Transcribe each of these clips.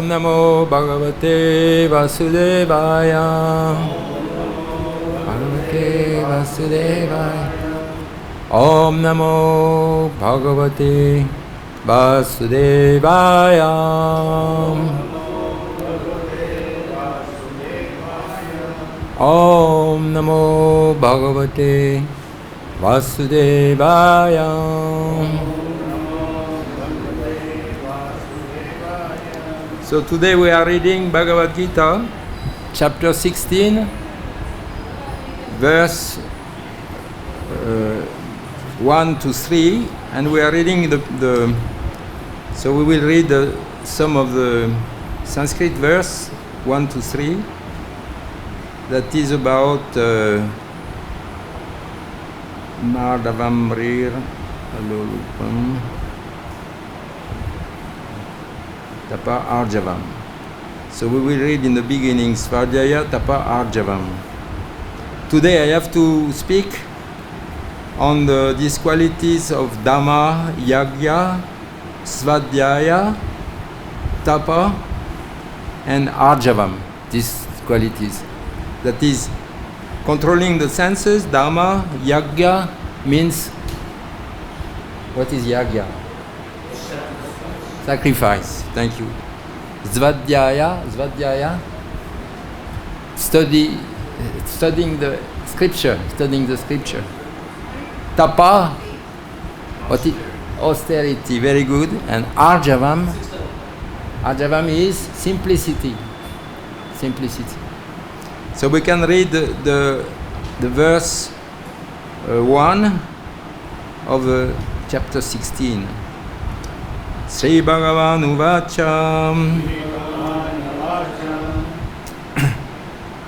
Om Namo Bhagavate Vasudevaya. Bhagavate Vasudevaya. Om Namo Bhagavate Vasudevaya. Om Namo Bhagavate Vasudevaya. So today we are reading Bhagavad-Gita, chapter 16, verse 1 to 3, and we are reading so we will read some of the Sanskrit verse 1 to 3 that is about Mardavam Rir Alolupam Tapa Arjavam. So we will read in the beginning Svadhyaya Tapa Arjavam. Today I have to speak on these qualities of Dhamma, Yagya, Svadhyaya, Tapa, and Arjavam. These qualities. That is, controlling the senses. Dhamma, Yagya means, what is Yagya? Sacrifice. Thank you. Svadhyaya, studying the scripture. Tapa, what is austerity, very good. And Arjavam is simplicity. So we can read the verse 1 of chapter 16. Sri Bhagavan Uvacham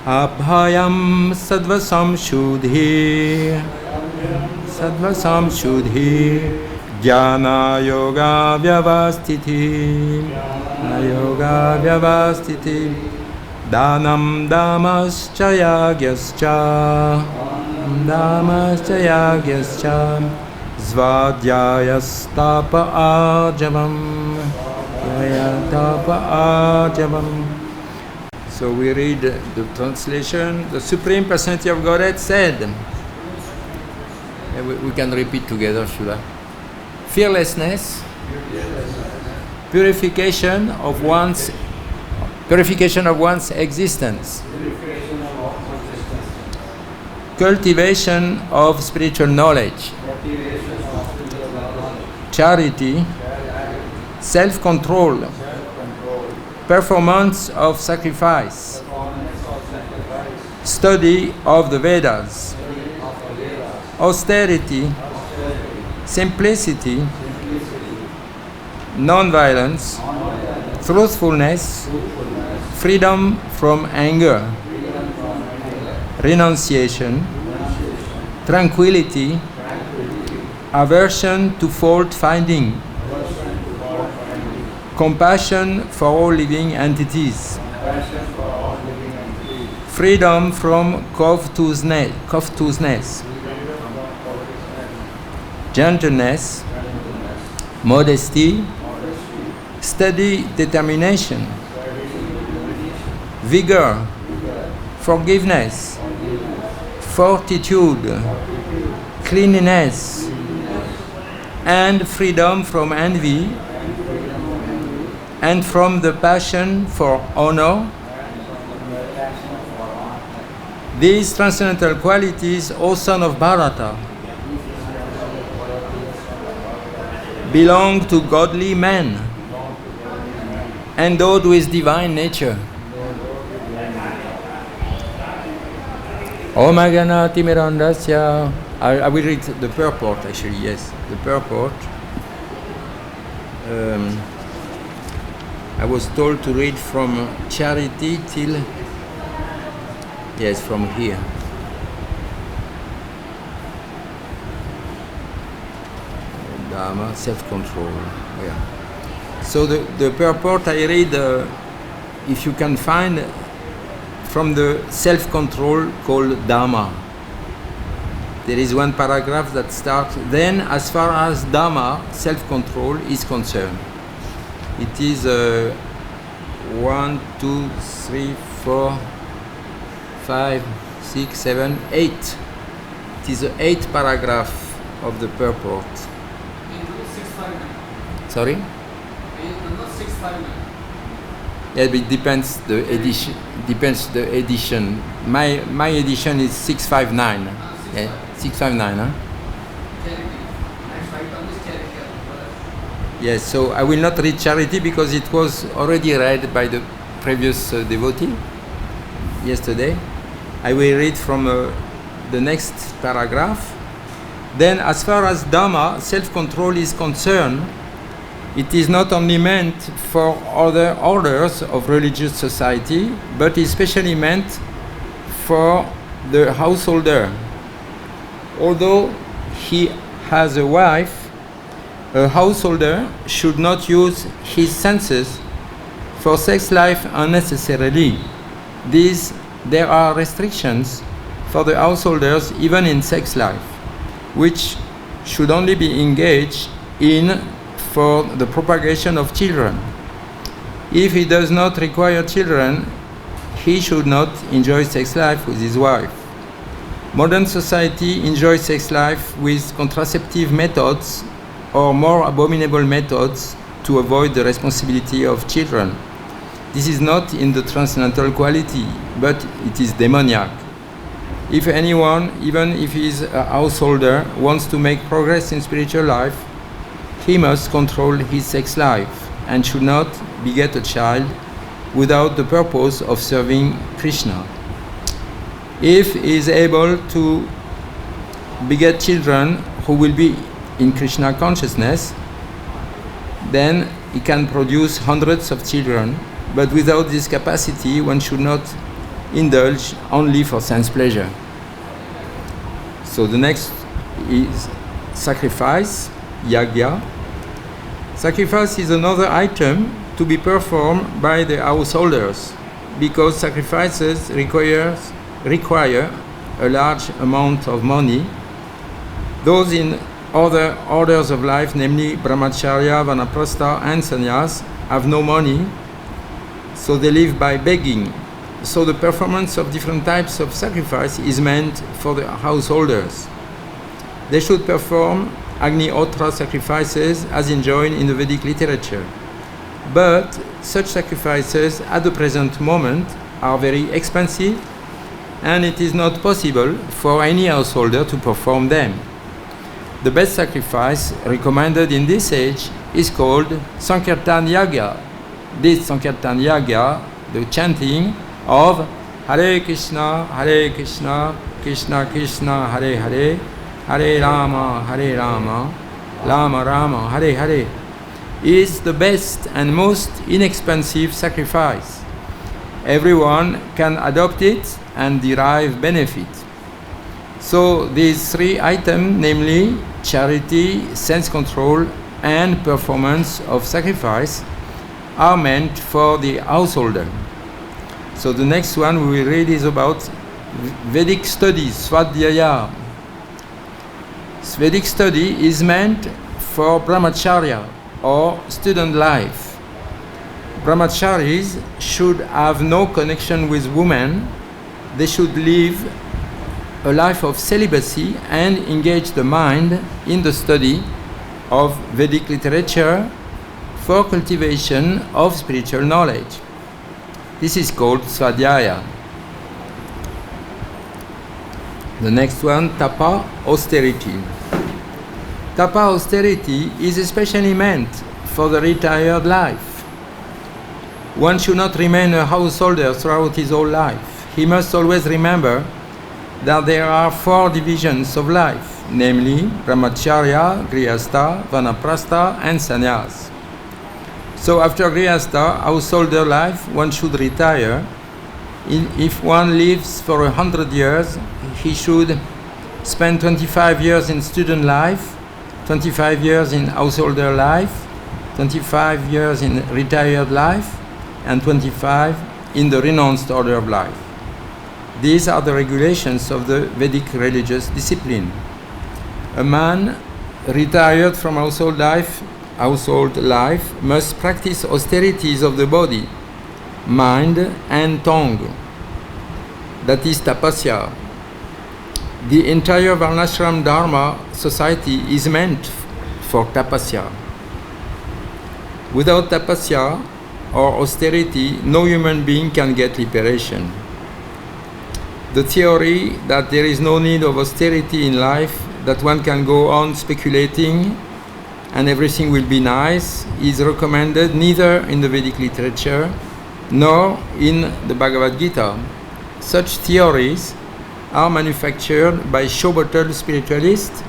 Abhayam Sadvasam Shudhi Jnana Yoga Vyavastiti Dhanam Dhamascha Yagyascha Svadhyayastapa Arjavam. So we read the translation. The Supreme Personality of Godhead said, we can repeat together, Shula. Fearlessness, purification of one's existence, cultivation of spiritual knowledge, charity, self-control, performance of sacrifice, study of the Vedas, austerity, simplicity, non-violence, truthfulness, freedom from anger, renunciation, tranquility, aversion to fault-finding, compassion for all living entities, freedom from covetousness, gentleness, modesty, steady determination, vigor, forgiveness, fortitude, cleanliness, and freedom from envy and from the passion for honor. These transcendental qualities, O son of Bharata, belong to godly men, endowed with divine nature. Om Ganati Mirandasya. I will read the purport actually, yes. The purport. I was told to read from charity till, yes, from here. Dharma, self-control. Yeah. So the purport I read, if you can find, from the self-control called Dhamma. There is one paragraph that starts, then as far as Dhamma, self-control, is concerned, it is 1, 2, 3, 4, 5, 6, 7, 8. It is the 8th paragraph of the purport. Sorry? Not 659. Yeah, but it depends the edition. Depends the edition. My edition is 659. Yeah, 659. Huh? Yes. So I will not read charity because it was already read by the previous devotee yesterday. I will read from the next paragraph. Then, as far as Dhamma, self-control is concerned, it is not only meant for other orders of religious society, but especially meant for the householder. Although he has a wife, a householder should not use his senses for sex life unnecessarily. There are restrictions for the householders even in sex life, which should only be engaged in for the propagation of children. If he does not require children, he should not enjoy sex life with his wife. Modern society enjoys sex life with contraceptive methods or more abominable methods to avoid the responsibility of children. This is not in the transcendental quality, but it is demoniac. If anyone, even if he is a householder, wants to make progress in spiritual life, he must control his sex life and should not beget a child without the purpose of serving Krishna. If he is able to beget children who will be in Krishna consciousness, then he can produce hundreds of children, but without this capacity, one should not indulge only for sense pleasure. So the next is sacrifice, yagya. Sacrifice is another item to be performed by the householders because sacrifices require a large amount of money. Those in other orders of life, namely brahmacharya, vanaprastha, and sannyas, have no money, so they live by begging. So the performance of different types of sacrifice is meant for the householders. They should perform Agni-Hotra sacrifices as enjoined in the Vedic literature. But such sacrifices at the present moment are very expensive and it is not possible for any householder to perform them. The best sacrifice recommended in this age is called Sankirtan Yaga. This Sankirtan Yaga, the chanting of Hare Krishna, Krishna Krishna, Hare Hare, Hare Rama, Rama Rama, Hare Hare, is the best and most inexpensive sacrifice. Everyone can adopt it and derive benefit. So these three items, namely charity, sense control, and performance of sacrifice, are meant for the householder. So the next one we will read is about Vedic studies, Svadhyaya. Vedic study is meant for brahmacharya or student life. Brahmacharis should have no connection with women. They should live a life of celibacy and engage the mind in the study of Vedic literature for cultivation of spiritual knowledge. This is called Svadhyaya. The next one, Tapa, austerity. Tapa, austerity, is especially meant for the retired life. One should not remain a householder throughout his whole life. He must always remember that there are four divisions of life, namely brahmacharya, grihastha, vanaprastha, and sannyas. So after grihastha, householder life, one should retire. If one lives for 100 years, he should spend 25 years in student life, 25 years in householder life, 25 years in retired life, and 25 in the renounced order of life. These are the regulations of the Vedic religious discipline. A man retired from household life must practice austerities of the body mind, and tongue. That is tapasya. The entire Varnashram Dharma society is meant for tapasya. Without tapasya or austerity, no human being can get liberation. The theory that there is no need of austerity in life, that one can go on speculating and everything will be nice, is recommended neither in the Vedic literature nor in the Bhagavad-Gita. Such theories are manufactured by show-bottle spiritualists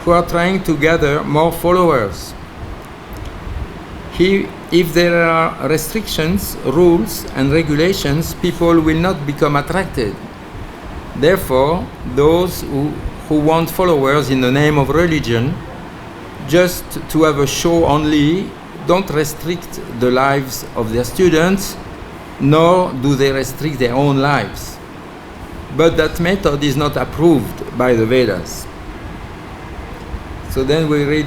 who are trying to gather more followers. If there are restrictions, rules, and regulations, people will not become attracted. Therefore, those who want followers in the name of religion, just to have a show only, don't restrict the lives of their students, nor do they restrict their own lives. But that method is not approved by the Vedas. So then we read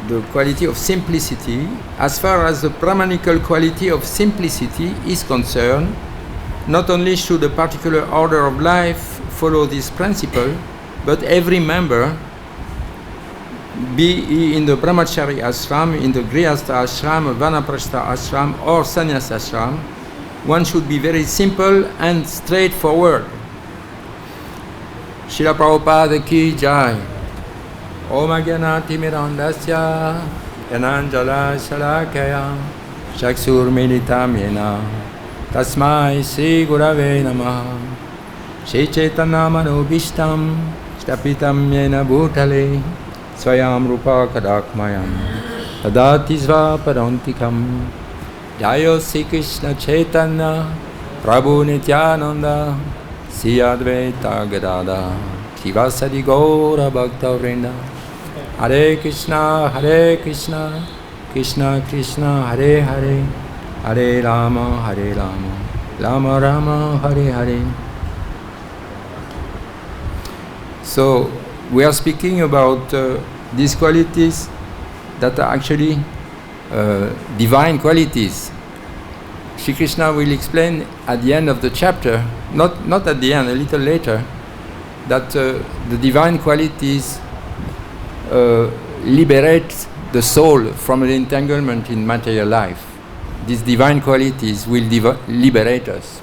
the quality of simplicity. As far as the Brahmanical quality of simplicity is concerned, not only should a particular order of life follow this principle, but every member, be he in the Brahmachari ashram, in the Grihastha ashram, Vanaprastha ashram, or Sannyas ashram, one should be very simple and straightforward. Srila Prabhupada ki jai. Om Agyanati Mirandasya Yananjala Salakaya Chakshur Militam Yena Tasmai Sri Gurave Namaha Shri Chaitanya Manobhishtam Stapitam Yena Bhutale Swayam Rupa Kadakmayam Tadati Sva Padantikam Jayo Sri Krishna Chaitanya Prabhu Nityananda Sri Advaita Gadadhara Shivasadi Gaura Bhakta Vrinda Hare Krishna, Krishna Krishna, Hare Hare, Hare Rama, Rama Rama, Hare Hare. So we are speaking about these qualities that are actually divine qualities. Shri Krishna will explain at the end of the chapter, not at the end, a little later, that the divine qualities liberate the soul from the entanglement in material life. These divine qualities will liberate us.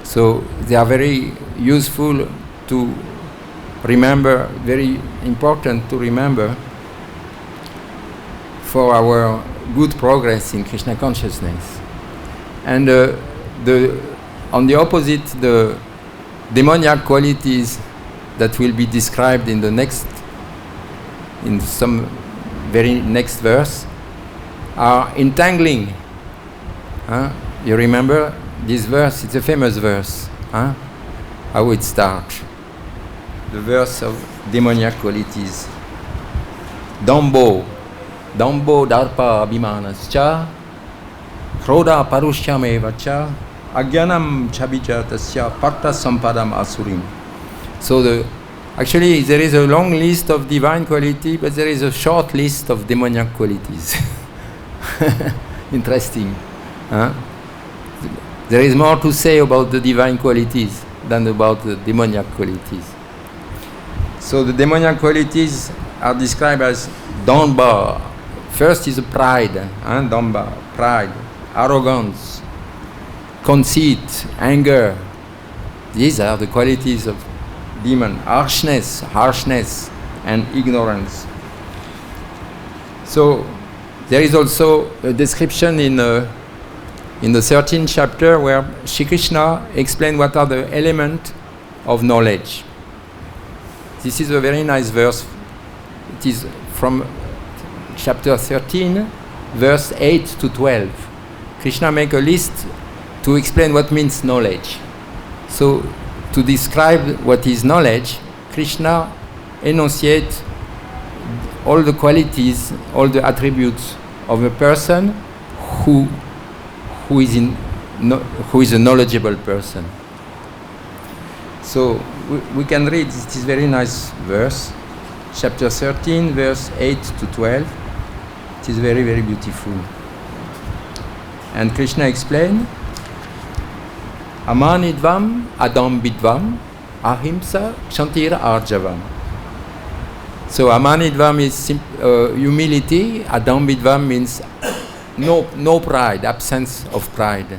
So they are very useful to remember, very important to remember for our good progress in Krishna consciousness. And on the opposite, the demoniac qualities that will be described in some very next verse are entangling. You remember this verse? It's a famous verse. How it starts? The verse of demoniac qualities. Dambo darpa abhimanascha Krodha parushyam agyanam chabijatasya parta sampadam asurim. So actually there is a long list of divine quality, but there is a short list of demoniac qualities. Interesting. There is more to say about the divine qualities than about the demoniac qualities. So the demoniac qualities are described as Damba. First is pride, Damba, pride, arrogance, conceit, anger. These are the qualities of demon. Harshness, and ignorance. So there is also a description in the 13th chapter where Shri Krishna explains what are the elements of knowledge. This is a very nice verse. It is from chapter 13, verse 8 to 12. Krishna makes a list to explain what means knowledge. So, to describe what is knowledge, Krishna enunciates all the qualities, all the attributes of a person who is a knowledgeable person. So we can read this very nice verse, chapter 13, verse 8 to 12. It is very, very beautiful. And Krishna explained, Amanidvam, Adambidvam, Ahimsa, Kshantira, Arjavam. So Amanidvam is humility, Adambidvam means no pride, absence of pride.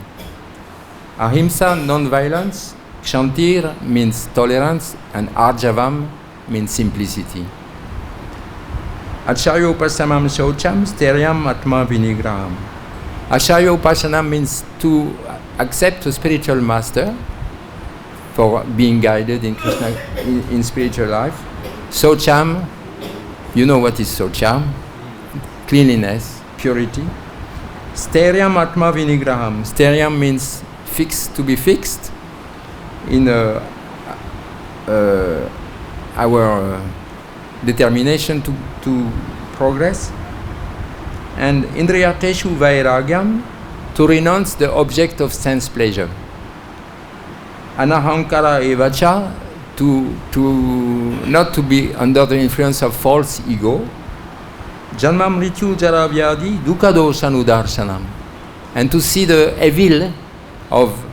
Ahimsa, non-violence, Kshantir means tolerance, and Arjavam means simplicity. Acharya Upasamam Shocham, Steryam Atma Vinigraham. Acharya Upasana means to accept a spiritual master for being guided in Krishna in spiritual life. Socham, you know what is Socham? Cleanliness, purity. Steryam Atma Vinigraham. Steryam means fixed, to be fixed in our determination to progress. And Indriyateshu Vairagyam, to renounce the object of sense pleasure. Anahankara Evacha, to not to be under the influence of false ego. Janmam Rityu Jara Vyadi Dukkha Dosanu Darshanam, and to see the evil of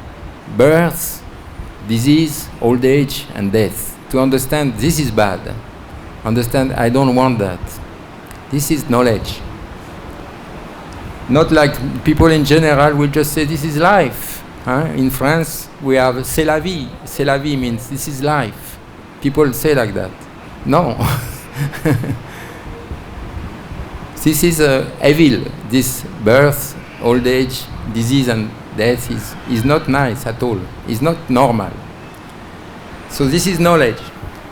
birth, disease, old age, and death. To understand this is bad. Understand, I don't want that. This is knowledge. Not like people in general will just say this is life. In France, we have c'est la vie. C'est la vie means this is life. People say like that. No. This is evil. This birth, old age, disease, and death is not nice at all. It's not normal. So this is knowledge.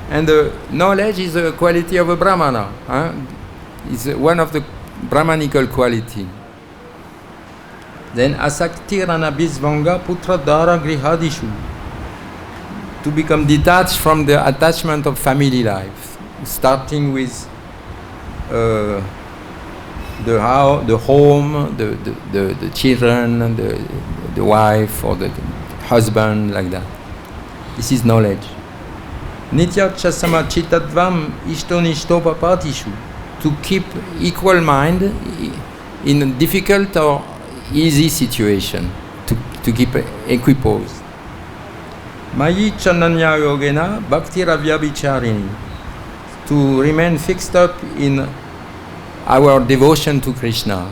And knowledge is a quality of a Brahmana. It's one of the Brahmanical quality. Then asaktirana bisvanga putra dara grihadishu, to become detached from the attachment of family life, starting with the home, the children, the wife or the husband, like that. This is knowledge. Nityacha samachitadvam ishtonishtopapatishu, to keep equal mind in a difficult or easy situation, to keep equiposed. Mayi chananya yogena bhakti ravya vicharini, to remain fixed up in our devotion to Krishna.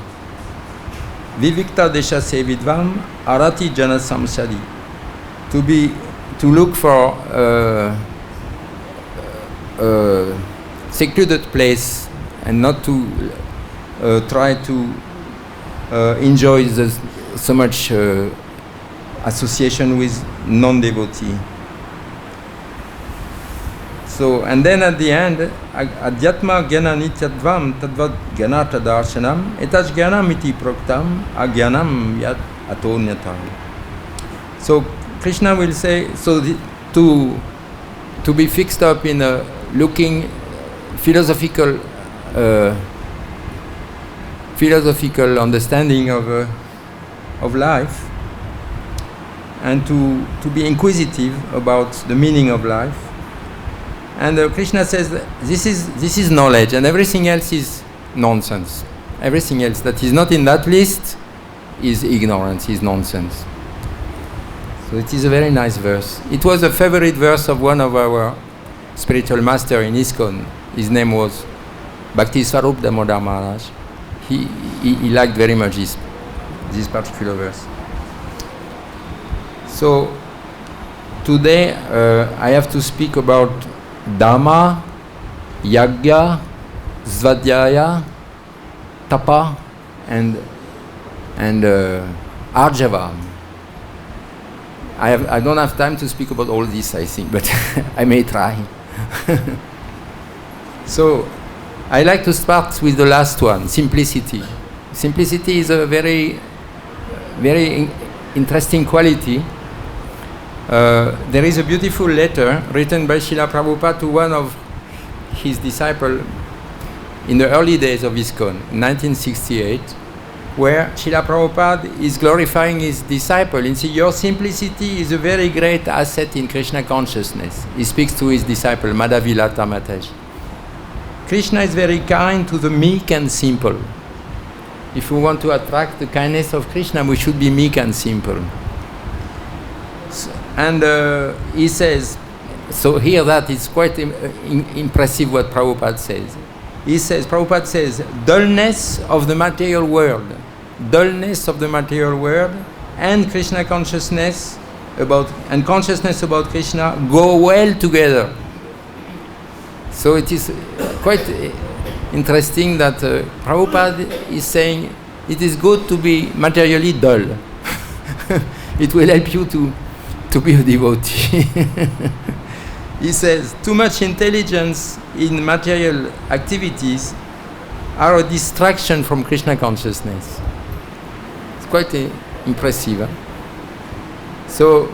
Vivikta desha sevidvam arati jana samsadi, to look for secluded place and not to try to enjoy so much association with non-devotee. So, and then at the end, adhyatma gyana nityadvam tadvad gyanata darshanam etach gyanam iti proktam agyanam yat atonyatam. So Krishna will say, so to be fixed up in a looking philosophical understanding of life, and to be inquisitive about the meaning of life. And Krishna says that this is knowledge, and everything else is nonsense. Everything else that is not in that list is ignorance, is nonsense. So it is a very nice verse. It was a favorite verse of one of our spiritual master in ISKCON. His name was Bhakti Swarup Damodar Maharaj. He liked very much this particular verse. So today I have to speak about Dhamma, Yagya, Svadhyaya, Tapa, and Arjava. I don't have time to speak about all this, I think, but I may try. So I like to start with the last one, simplicity. Simplicity is a very, very interesting quality. There is a beautiful letter written by Srila Prabhupada to one of his disciples in the early days of ISKCON, 1968, where Srila Prabhupada is glorifying his disciple and says, your simplicity is a very great asset in Krishna consciousness. He speaks to his disciple, Madhavilata Mataji. Krishna is very kind to the meek and simple. if we want to attract the kindness of Krishna, we should be meek and simple. And he says, so here that is quite impressive what Prabhupada says. Prabhupada says, dullness of the material world and Krishna consciousness and consciousness about Krishna go well together. So it is quite interesting that Prabhupada is saying it is good to be materially dull. It will help you to be a devotee. He says, too much intelligence in material activities are a distraction from Krishna consciousness. It's quite impressive. Huh? So,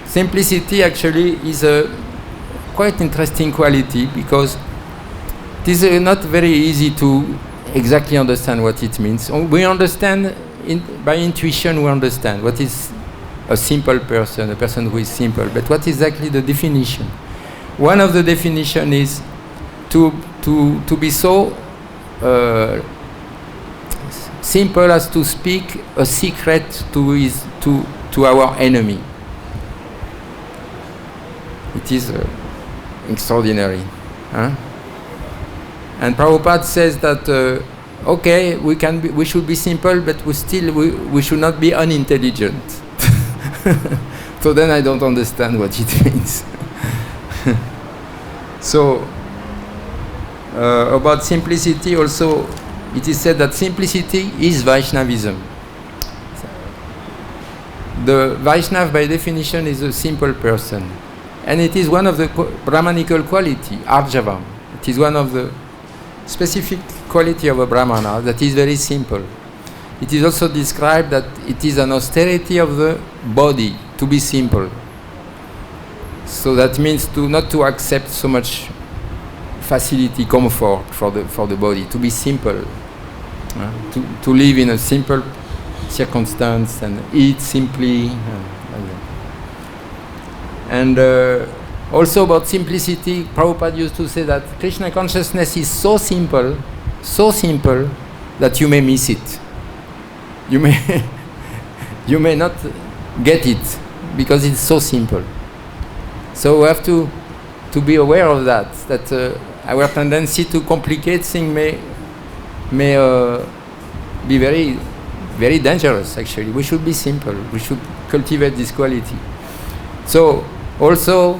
simplicity actually is a quite interesting quality, because it is not very easy to exactly understand what it means. We understand, by intuition we understand what is a simple person, a person who is simple. But what is exactly the definition? One of the definition is to be so simple as to speak a secret to our enemy. It is extraordinary. Huh? And Prabhupada says that okay, we should be simple, but we should not be unintelligent. So then I don't understand what it means. So about simplicity also, it is said that simplicity is Vaishnavism. The Vaishnav by definition is a simple person, and it is one of the Brahmanical quality, Arjavam. It is one of the specific quality of a Brahmana that is very simple. It is also described that it is an austerity of the body to be simple. So that means not to accept so much facility, comfort for the body, to be simple, to live in a simple circumstance and eat simply. And also about simplicity, Prabhupada used to say that Krishna consciousness is so simple that you may miss it. You may not get it because it's so simple. So we have to be aware of that our tendency to complicate things may be very, very dangerous actually. We should be simple. We should cultivate this quality. So also,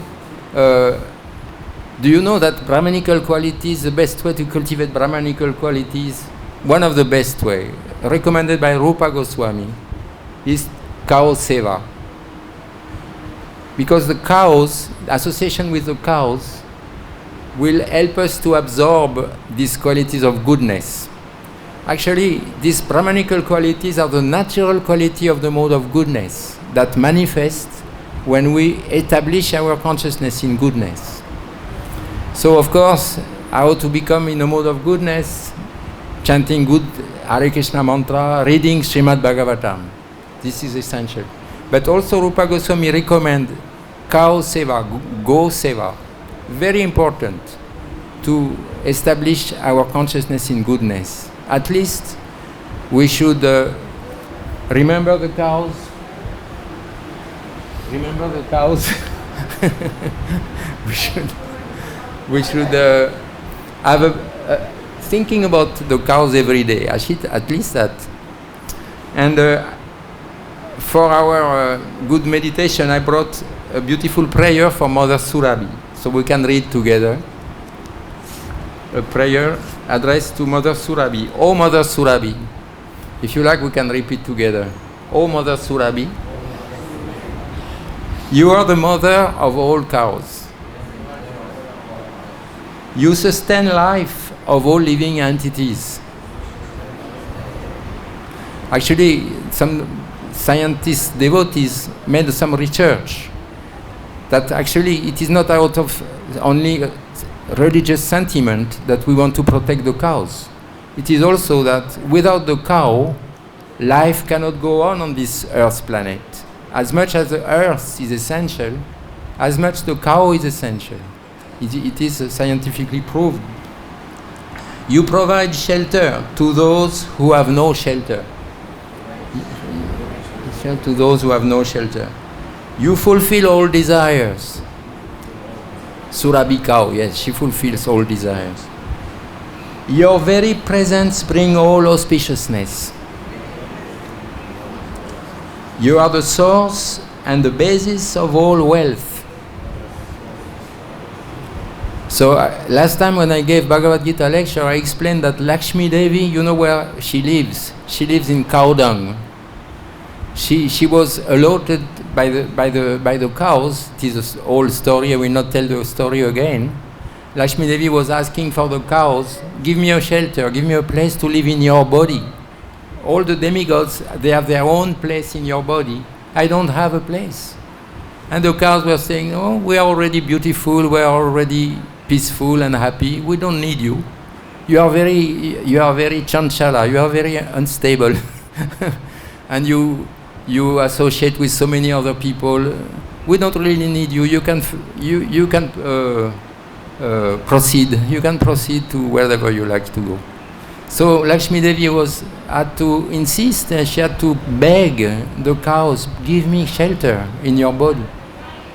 do you know that Brahmanical qualities, the best way to cultivate Brahmanical qualities, one of the best way, recommended by Rupa Goswami, is cow seva. Because the cows, association with the cows, will help us to absorb these qualities of goodness. Actually, these Brahmanical qualities are the natural quality of the mode of goodness that manifest when we establish our consciousness in goodness. So, of course, how to become in a mode of goodness? Chanting good Hare Krishna mantra, reading Srimad Bhagavatam. This is essential. But also Rupa Goswami recommend cow seva, go seva. Very important to establish our consciousness in goodness. At least we should remember the cows. Remember the cows. we should have thinking about the cows every day. At least that. And for our good meditation, I brought a beautiful prayer for Mother Surabhi, so we can read together. A prayer addressed to Mother Surabhi. Oh Mother Surabhi. If you like, we can repeat together. Oh Mother Surabhi. You are the mother of all cows. You sustain life of all living entities. Actually, some scientists, devotees, made some research that actually it is not out of only religious sentiment that we want to protect the cows. It is also that without the cow, life cannot go on this Earth planet. As much as the Earth is essential, as much the cow is essential. It is scientifically proved. You provide shelter to those who have no shelter. To those who have no shelter. You fulfill all desires. Surabhi cow, yes, she fulfills all desires. Your very presence brings all auspiciousness. You are the source and the basis of all wealth. So last time when I gave Bhagavad-Gita lecture, I explained that Lakshmi Devi, you know where she lives? She lives in cow dung. She was allotted by the cows. It is an old story. I will not tell the story again. Lakshmi Devi was asking for the cows, give me a shelter, give me a place to live in your body. All the demigods, they have their own place in your body. I don't have a place. And the cows were saying, oh, we are already beautiful, we are already peaceful and happy. We don't need you. You are very chanchala, you are very unstable. And you associate with so many other people. We don't really need you. You can proceed. You can proceed to wherever you like to go. So Lakshmi Devi had to insist. She had to beg the cows, give me shelter in your body.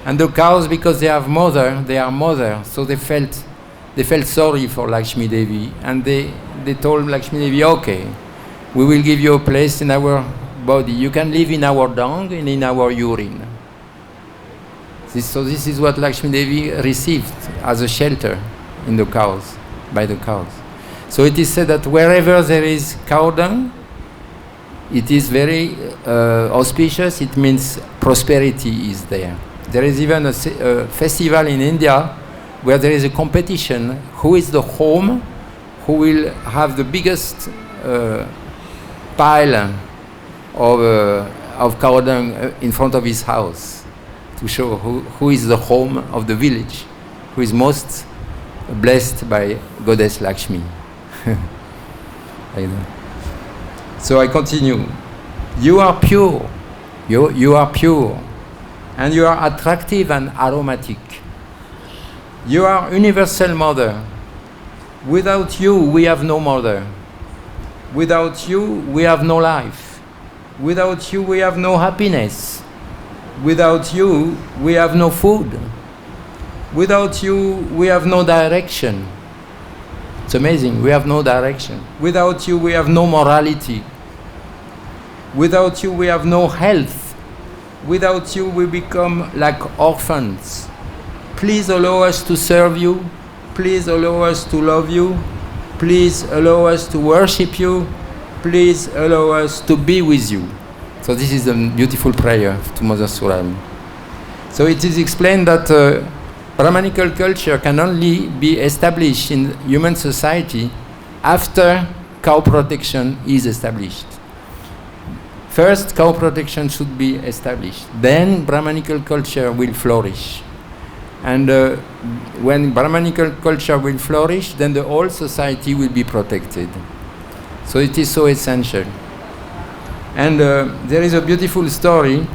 And the cows, because they are mother, so they felt sorry for Lakshmi Devi, and they told Lakshmi Devi, okay, we will give you a place in our body. You can live in our dung and in our urine. So this is what Lakshmi Devi received as a shelter in the cows, by the cows. So it is said that wherever there is cow dung, it is very auspicious. It means prosperity is there. There is even a festival in India where there is a competition. Who is the home who will have the biggest pile of cow dung in front of his house, to show who is the home of the village, who is most blessed by Goddess Lakshmi. So I continue. You are pure. You are pure. And you are attractive and aromatic. You are universal mother. Without you, we have no mother. Without you, we have no life. Without you, we have no happiness. Without you, we have no food. Without you, we have no direction. It's amazing, we have no direction. Without you, we have no morality. Without you, we have no health. Without you, we become like orphans. Please allow us to serve you. Please allow us to love you. Please allow us to worship you. Please allow us to be with you. So this is a beautiful prayer to Mother Surabhi. So it is explained that Brahmanical culture can only be established in human society after cow protection is established. First, cow protection should be established. Then Brahmanical culture will flourish. And when Brahmanical culture will flourish, then the whole society will be protected. So it is so essential. And there is a beautiful story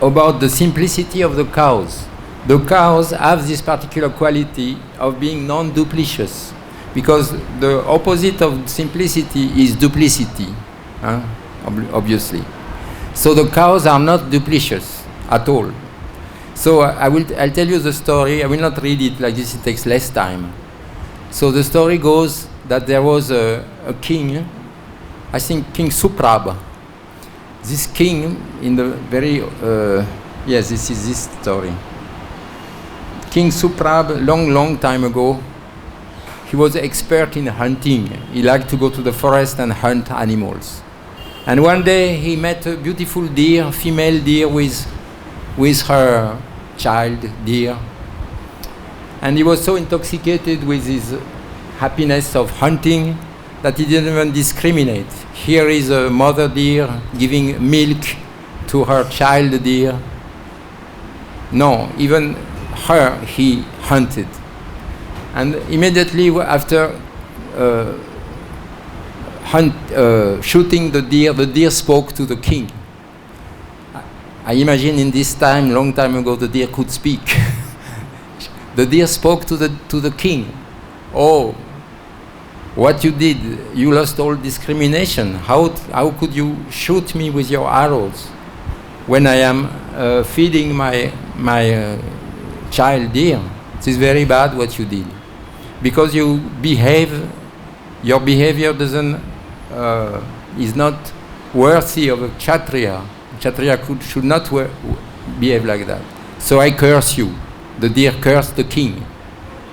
about the simplicity of the cows. The cows have this particular quality of being non-duplicitous, because the opposite of simplicity is duplicity, obviously. So the cows are not duplicitous at all. So I'll tell you the story. I will not read it like this, it takes less time. So the story goes that there was a king, I think King Suprab. This king in the very, yes, this is this story. King Suprab, long time ago, he was an expert in hunting. He liked to go to the forest and hunt animals. And one day he met a beautiful deer, female deer with her child deer. And he was so intoxicated with his happiness of hunting that he didn't even discriminate. Here is a mother deer giving milk to her child deer. No, even her he hunted. And immediately after shooting the deer spoke to the king. I imagine in this time, long time ago, the deer could speak. The deer spoke to the king. Oh, what you did, you lost all discrimination. How could you shoot me with your arrows when I am feeding my child deer? It is very bad what you did, because your behavior is not worthy of a Kshatriya. Kshatriya should not behave like that. So I curse you. The deer cursed the king.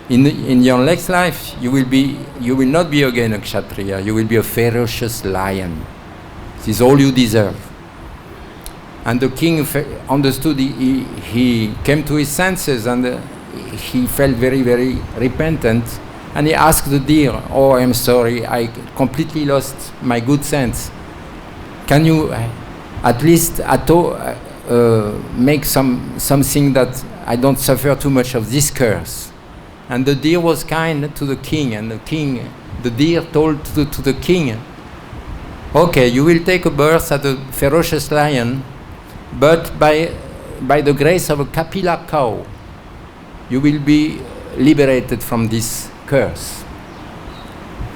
In your next life, you will not be again a Kshatriya. You will be a ferocious lion. This is all you deserve. And the king understood. He came to his senses, and he felt very, very repentant. And he asked the deer, "Oh, I'm sorry. I completely lost my good sense. Can you at least make something that I don't suffer too much of this curse?" And the deer was kind to the king, and the deer told to the king, "Okay, you will take a birth as a ferocious lion, but by the grace of a Kapila cow, you will be liberated from this curse."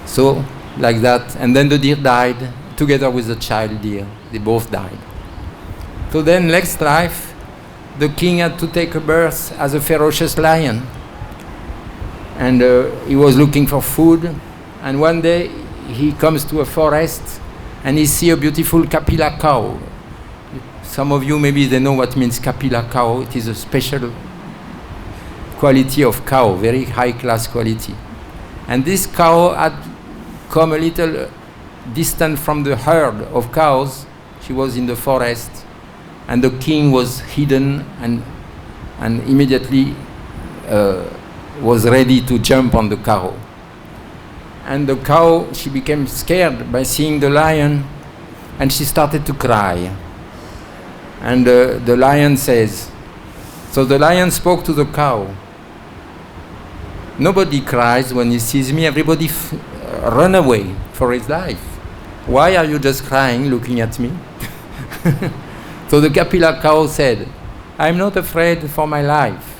So, like that, and then the deer died together with the child deer. They both died. So then, next life, the king had to take a birth as a ferocious lion. And he was looking for food. And one day, he comes to a forest, and he sees a beautiful Kapila cow. Some of you, maybe they know what means Kapila cow. It is a special quality of cow, very high-class quality. And this cow had come a little distant from the herd of cows. She was in the forest, and the king was hidden and immediately was ready to jump on the cow. And the cow, she became scared by seeing the lion, and she started to cry. And the lion says, so the lion spoke to the cow, "Nobody cries when he sees me, everybody run away for his life. Why are you just crying, looking at me?" So the Kapila cow said, "I'm not afraid for my life.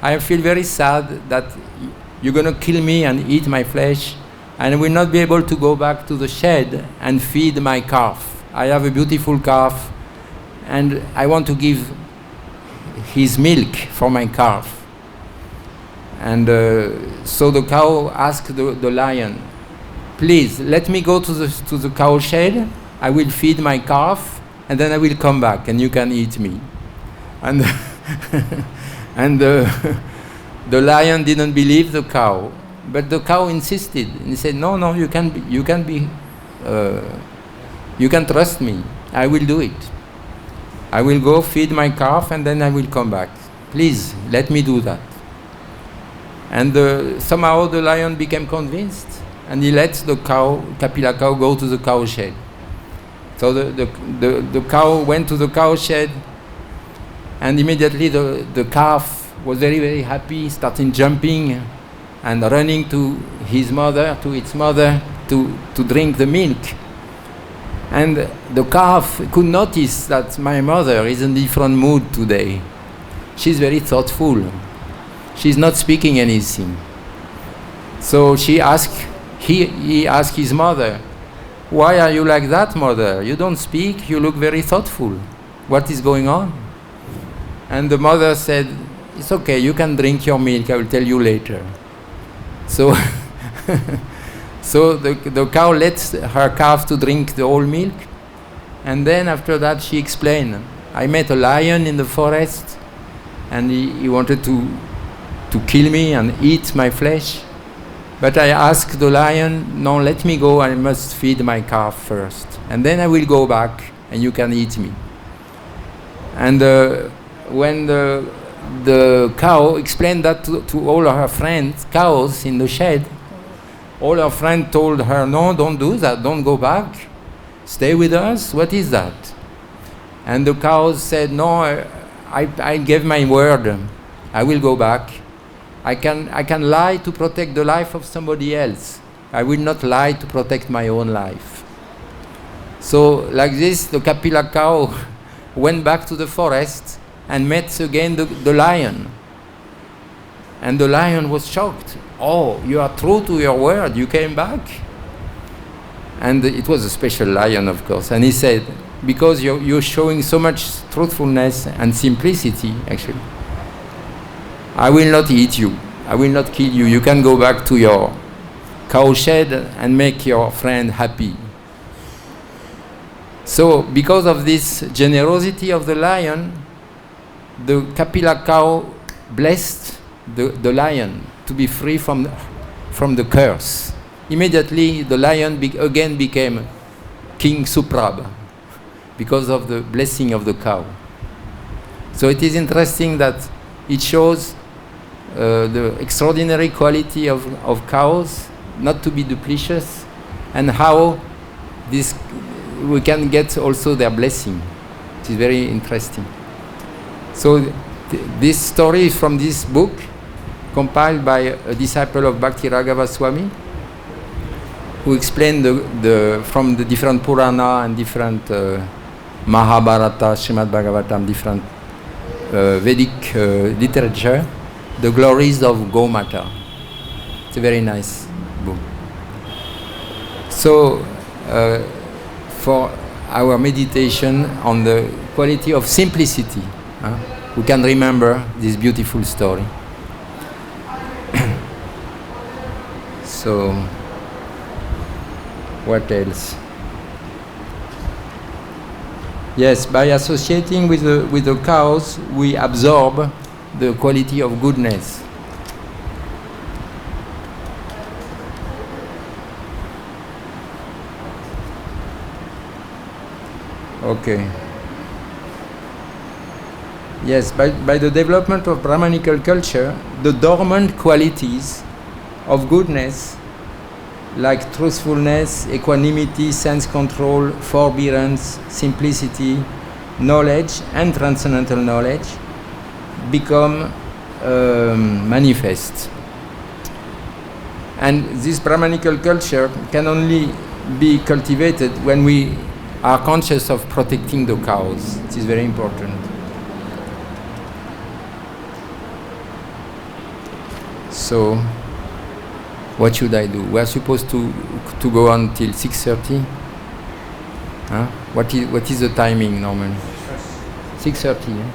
I feel very sad that you're going to kill me and eat my flesh, and I will not be able to go back to the shed and feed my calf. I have a beautiful calf, and I want to give his milk for my calf." And so the cow asked the lion, "Please, let me go to the cow shed. I will feed my calf, and then I will come back, and you can eat me." And and the lion didn't believe the cow, but the cow insisted, and he said, "No, you can trust me. I will do it. I will go feed my calf, and then I will come back. Please, let me do that." And somehow the lion became convinced, and he let the Kapila cow, go to the cow shed. So the cow went to the cow shed, and immediately the calf was very, very happy, started jumping and running to its mother, to drink the milk. And the calf could notice that my mother is in a different mood today. She's very thoughtful. She's not speaking anything. So he asked his mother, "Why are you like that, mother? You don't speak, you look very thoughtful. What is going on?" And the mother said, "It's okay, you can drink your milk, I will tell you later." So so the cow lets her calf to drink the whole milk, and then after that she explained, "I met a lion in the forest, and he wanted to kill me and eat my flesh. But I asked the lion, 'No, let me go, I must feed my calf first, and then I will go back and you can eat me.' And when the cow explained that to all her friends, cows in the shed, all her friends told her, 'No, don't do that, don't go back. Stay with us, what is that?' And the cows said, 'No, I gave my word, I will go back. I can lie to protect the life of somebody else. I will not lie to protect my own life.' So like this, the Kapila cow went back to the forest and met again the lion. And the lion was shocked. 'Oh, you are true to your word, you came back? And it was a special lion, of course. And he said, because you're showing so much truthfulness and simplicity, actually, I will not eat you. I will not kill you. You can go back to your cowshed and make your friend happy. So, because of this generosity of the lion, the Kapila cow blessed the lion to be free from the curse. Immediately, the lion again became King Suprab because of the blessing of the cow. So it is interesting that it shows the extraordinary quality of cows, not to be duplicitous, and how we can get also their blessing. It is very interesting. So this story is from this book, compiled by a disciple of Bhakti Raghava Swami, who explained from the different Purana and different Mahabharata, Srimad Bhagavatam, different Vedic literature, the glories of Gomata. It's a very nice book. So, for our meditation on the quality of simplicity, we can remember this beautiful story. So, what else? Yes, by associating with the cows, we absorb the quality of goodness. Okay. Yes, by the development of Brahmanical culture, the dormant qualities of goodness, like truthfulness, equanimity, sense control, forbearance, simplicity, knowledge, and transcendental knowledge, become manifest. And this Brahmanical culture can only be cultivated when we are conscious of protecting the cows. It is very important. So, what should I do? We are supposed to go until 6:30. Huh? What is the timing normally? 6:30. Yeah?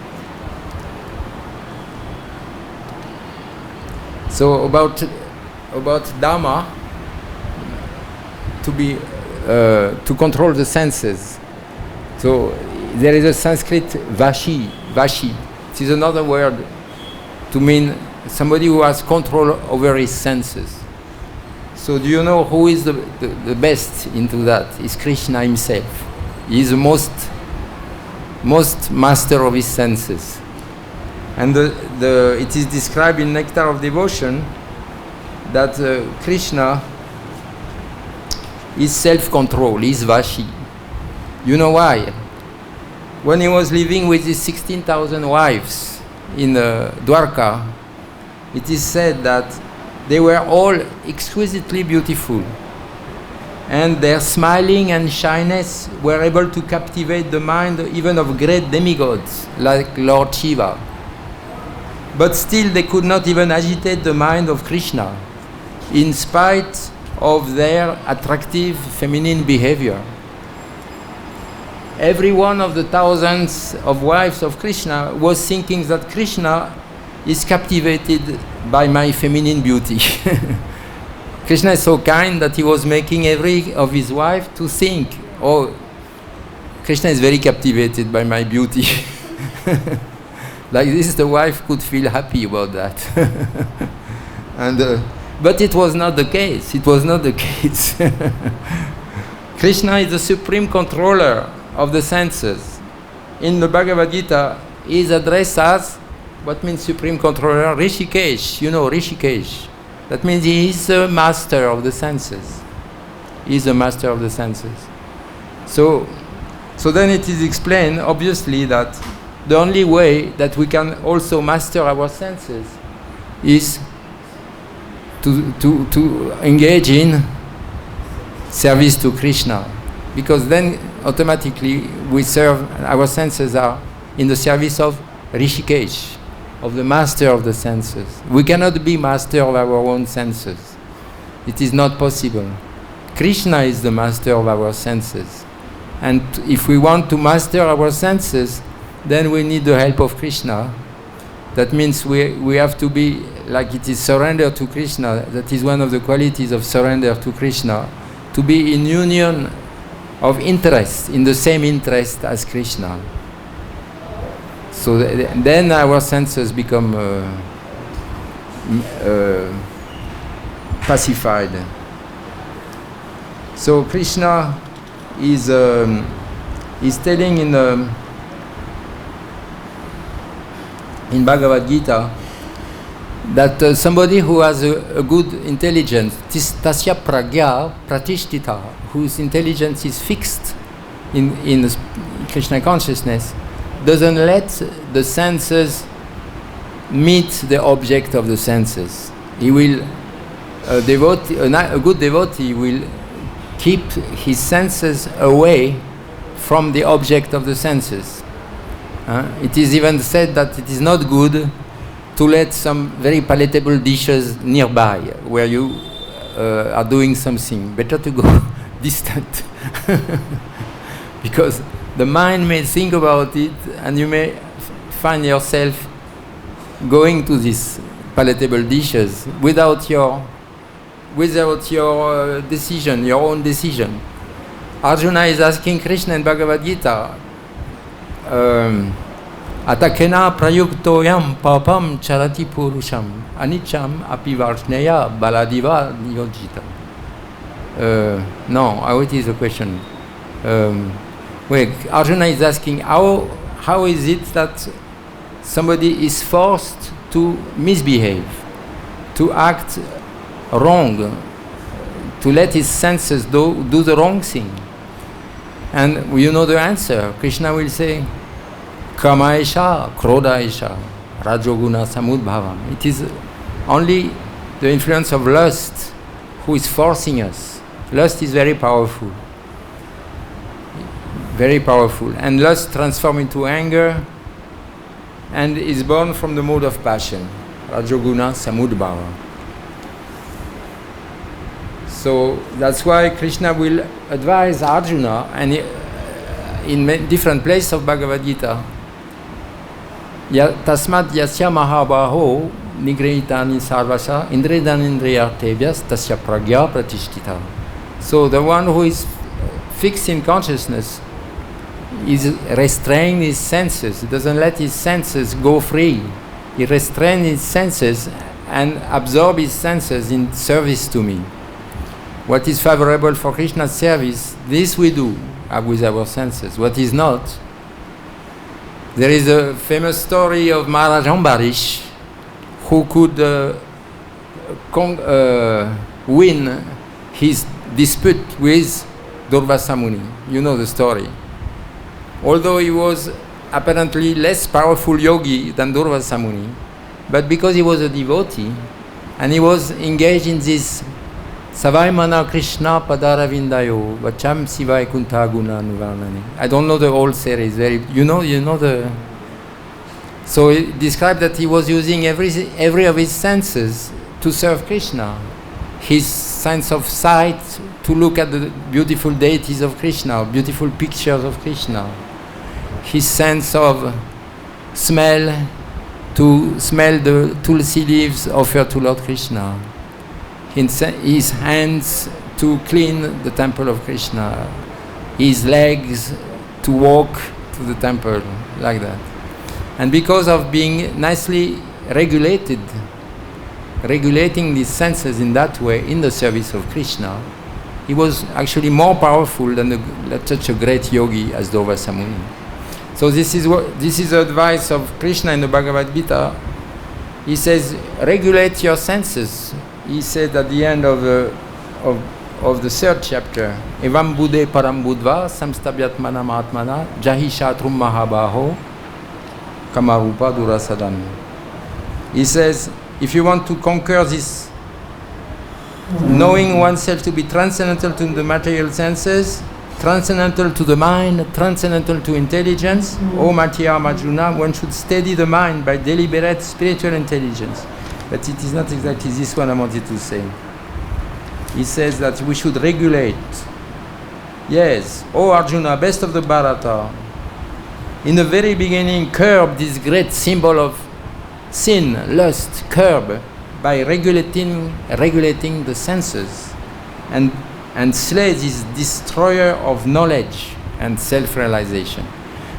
So about Dharma, to control the senses. So there is a Sanskrit vashi. It is another word to mean somebody who has control over his senses. So do you know who is the best into that? It's Krishna himself. He is the most master of his senses. And it is described in Nectar of Devotion that Krishna is self-control, is Vashi. You know why? When he was living with his 16,000 wives in Dwarka, it is said that they were all exquisitely beautiful. And their smiling and shyness were able to captivate the mind even of great demigods like Lord Shiva. But still they could not even agitate the mind of Krishna, in spite of their attractive feminine behavior. Every one of the thousands of wives of Krishna was thinking that Krishna is captivated by my feminine beauty. Krishna is so kind that he was making every of his wives to think, oh, Krishna is very captivated by my beauty. Like this, the wife could feel happy about that. But it was not the case. It was not the case. Krishna is the supreme controller of the senses. In the Bhagavad-Gita, he is addressed as, what means supreme controller? Rishikesh. You know Rishikesh. That means he is the master of the senses. He is the master of the senses. So then it is explained, obviously, that the only way that we can also master our senses is to engage in service to Krishna. Because then automatically our senses are in the service of Rishikesh, of the master of the senses. We cannot be master of our own senses. It is not possible. Krishna is the master of our senses. And if we want to master our senses, then we need the help of Krishna. That means we have to be, like it is surrender to Krishna, that is one of the qualities of surrender to Krishna, to be in union of interest, in the same interest as Krishna. So then our senses become pacified. So Krishna is telling in Bhagavad-Gita that somebody who has a good intelligence, tasya pragya pratishtita, whose intelligence is fixed in Krishna consciousness, doesn't let the senses meet the object of the senses. He will, a good devotee will keep his senses away from the object of the senses. It is even said that it is not good to let some very palatable dishes nearby where you are doing something. Better to go distant. Because the mind may think about it and you may find yourself going to these palatable dishes without your decision, your own decision. Arjuna is asking Krishna in Bhagavad-Gita, Atakena prayuktoyam papam charati purusham anicham apivarshneya baladiva niyojita. No, what is the question? Arjuna is asking, how is it that somebody is forced to misbehave, to act wrong, to let his senses do the wrong thing? And you know the answer. Krishna will say, Kamaisha, Krodaisha, Rajoguna Samudbhavam. It is only the influence of lust who is forcing us. Lust is very powerful. Very powerful. And lust transforms into anger and is born from the mood of passion. Rajoguna Samudbhava. So that's why Krishna will advise Arjuna, and in different places of Bhagavad-Gita, Tasmat yasya mahabaho nigrehitani sarvasha indridanindriyartevyas tasya pragya pratishtita. So the one who is fixed in consciousness is restraining his senses. He doesn't let his senses go free. He restrains his senses and absorbs his senses in service to me. What is favorable for Krishna's service, this we do with our senses. What is not, there is a famous story of Maharaj Ambarish, who could win his dispute with Durvasa Muni. You know the story. Although he was apparently less powerful yogi than Durvasa Muni, but because he was a devotee and he was engaged in this Savai Mana Krishna Padara Vindayo Vacham Sivai Kunta Guna Nuvarnani. I don't know the whole series. You know the. So it described that he was using every of his senses to serve Krishna. His sense of sight to look at the beautiful deities of Krishna, beautiful pictures of Krishna. His sense of smell to smell the tulsi leaves offered to Lord Krishna. His hands to clean the temple of Krishna, his legs to walk to the temple, like that. And because of being nicely regulating these senses in that way, in the service of Krishna, he was actually more powerful than such a great yogi as Durvasa Muni. So this is the advice of Krishna in the Bhagavad-Gita. He says, regulate your senses. He said at the end of the third chapter, Evam Bude Param Budva Samstabhyatmana Mahatmana Jahi Shatrum Mahabaho Kamarupa Durasadan. He says, if you want to conquer this, knowing oneself to be transcendental to the material senses, transcendental to the mind, transcendental to intelligence, O Matya Arjuna, one should steady the mind by deliberate spiritual intelligence. But it is not exactly this one I wanted to say. He says that we should regulate. Yes, O Arjuna, best of the Bharata, in the very beginning, curb this great symbol of sin, lust, curb, by regulating the senses, and slay this destroyer of knowledge and self-realization.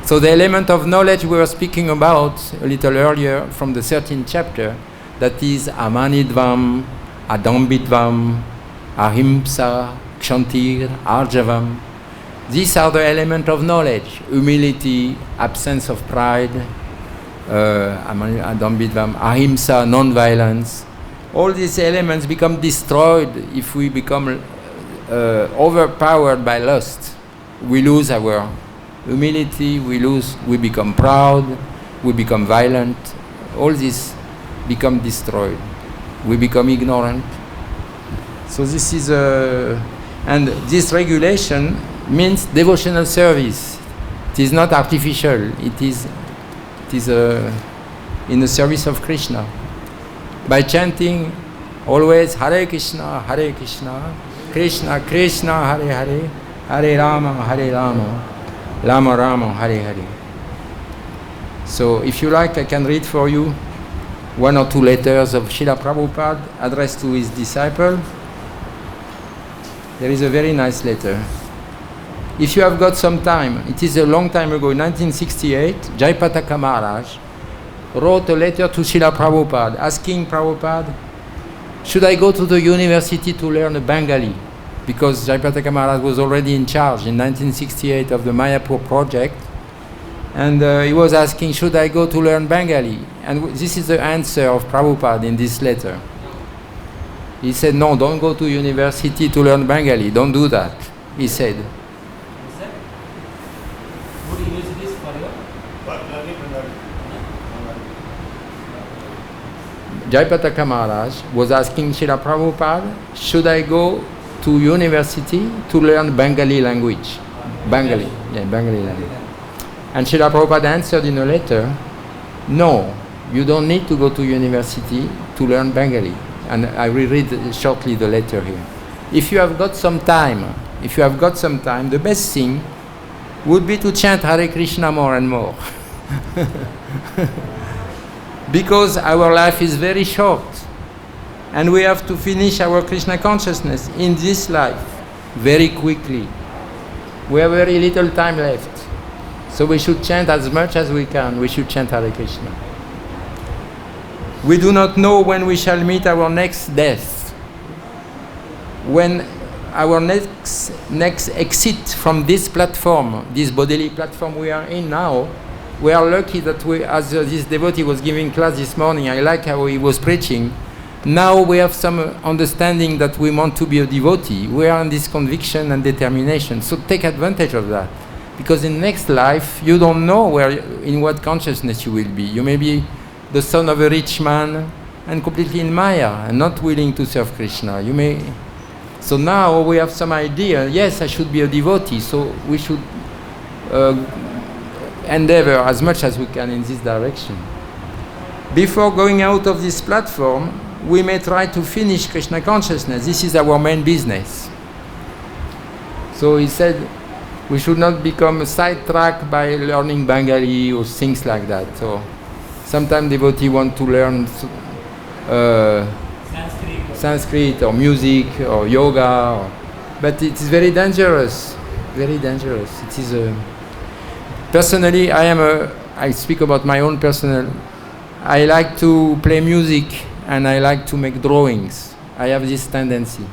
So the element of knowledge we were speaking about a little earlier from the 13th chapter, that is Amanidvam, Adambidvam, Ahimsa, Kshantir, Arjavam. These are the elements of knowledge: humility, absence of pride, Adambidvam, Ahimsa, non-violence. All these elements become destroyed if we become overpowered by lust. We lose our humility, we become proud, we become violent. All this become destroyed. We become ignorant. So this is and this regulation means devotional service. It is not artificial. It is in the service of Krishna. By chanting always Hare Krishna, Krishna Krishna, Hare Hare, Hare Rama, Rama Rama, Hare Hare. So if you like, I can read for you one or two letters of Srila Prabhupada addressed to his disciple. There is a very nice letter. If you have got some time, it is a long time ago, in 1968, Jayapataka Maharaj wrote a letter to Srila Prabhupada asking Prabhupada, should I go to the university to learn Bengali? Because Jayapataka Maharaj was already in charge in 1968 of the Mayapur project. And he was asking, should I go to learn Bengali? And this is the answer of Prabhupada in this letter. He said, no, don't go to university to learn Bengali. Don't do that, he said. What university is for you? Jayapataka Maharaj was asking Srila Prabhupada, should I go to university to learn Bengali language? Bengali language. And Srila Prabhupada answered in a letter, no, you don't need to go to university to learn Bengali. And I will read shortly the letter here. If you have got some time, the best thing would be to chant Hare Krishna more and more. Because our life is very short. And we have to finish our Krishna consciousness in this life very quickly. We have very little time left. So we should chant as much as we can. We should chant Hare Krishna. We do not know when we shall meet our next death. When our next exit from this platform, this bodily platform we are in now, we are lucky that we, as this devotee was giving class this morning, I like how he was preaching. Now we have some understanding that we want to be a devotee. We are in this conviction and determination. So take advantage of that. Because in next life, you don't know in what consciousness you will be. You may be the son of a rich man and completely in Maya and not willing to serve Krishna. So now we have some idea, yes, I should be a devotee, so we should endeavor as much as we can in this direction. Before going out of this platform, we may try to finish Krishna consciousness. This is our main business. So he said, we should not become sidetracked by learning Bengali or things like that. So sometimes devotees want to learn Sanskrit or music or yoga, but it is very dangerous. Very dangerous. It is personally, I speak about my own personal. I like to play music and I like to make drawings. I have this tendency.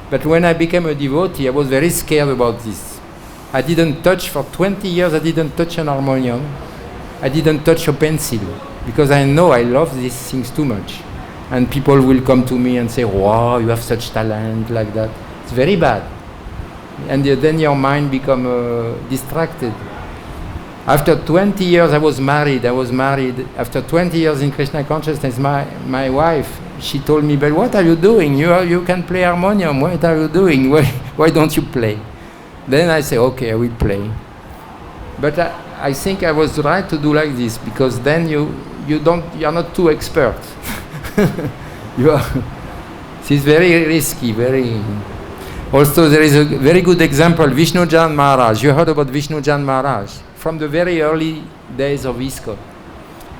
But when I became a devotee, I was very scared about this. I didn't touch for 20 years. I didn't touch an harmonium. I didn't touch a pencil because I know I love these things too much. And people will come to me and say, wow, you have such talent, like that. It's very bad. And then your mind becomes distracted. After 20 years, I was married. After 20 years in Krishna consciousness, my wife, she told me, but what are you doing? You can play harmonium. What are you doing? Why don't you play? Then I say, okay, I will play. But I think I was right to do like this, because then you are not too expert. It is very risky, very... Also, there is a very good example, Vishnujan Maharaj. You heard about Vishnujan Maharaj? From the very early days of ISKCON.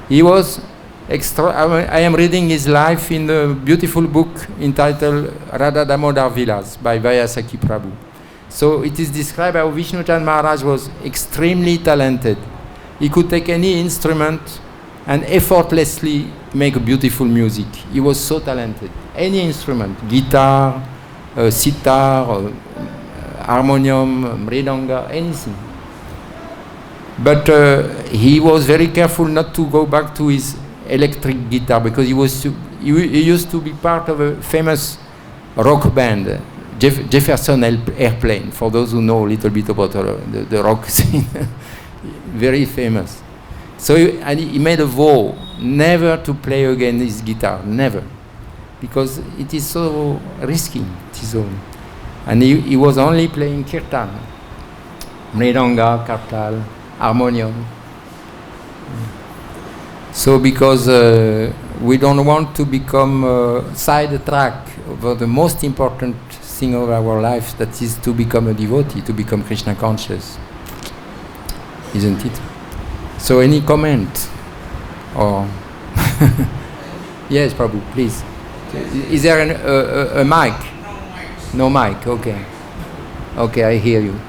He was I am reading his life in a beautiful book entitled Radha Damodar Vilas by Vyasaki Prabhu. So it is described how Vishnujan Maharaj was extremely talented. He could take any instrument and effortlessly make beautiful music. He was so talented. Any instrument, guitar, sitar, harmonium, mridanga, anything. But he was very careful not to go back to his electric guitar because he used to be part of a famous rock band, Jefferson Airplane, for those who know a little bit about the rock scene. Very famous. So he made a vow never to play again his guitar, never. Because it is so risky. And he was only playing kirtan, mridanga, kartal, harmonium. So because we don't want to become sidetrack over the most important thing of our life, that is to become a devotee, to become Krishna conscious. Isn't it? So any comment? Or yes, Prabhu, please. Is there a mic? No mic, okay. Okay, I hear you.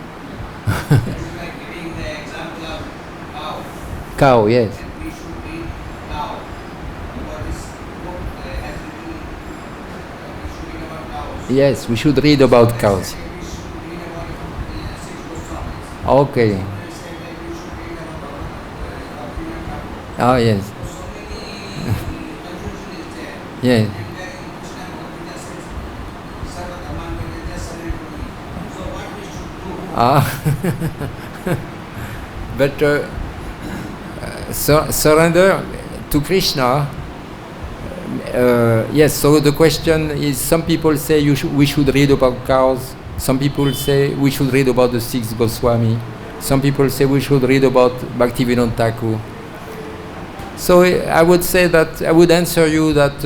Cow, yes. Yes, we should read about cows. Okay. Oh, yes. Yes. But surrender to Krishna. Yes, so the question is, some people say we should read about cows. Some people say we should read about the six Goswami. Some people say we should read about Bhaktivinoda Thakur. So I would say that, I would answer you that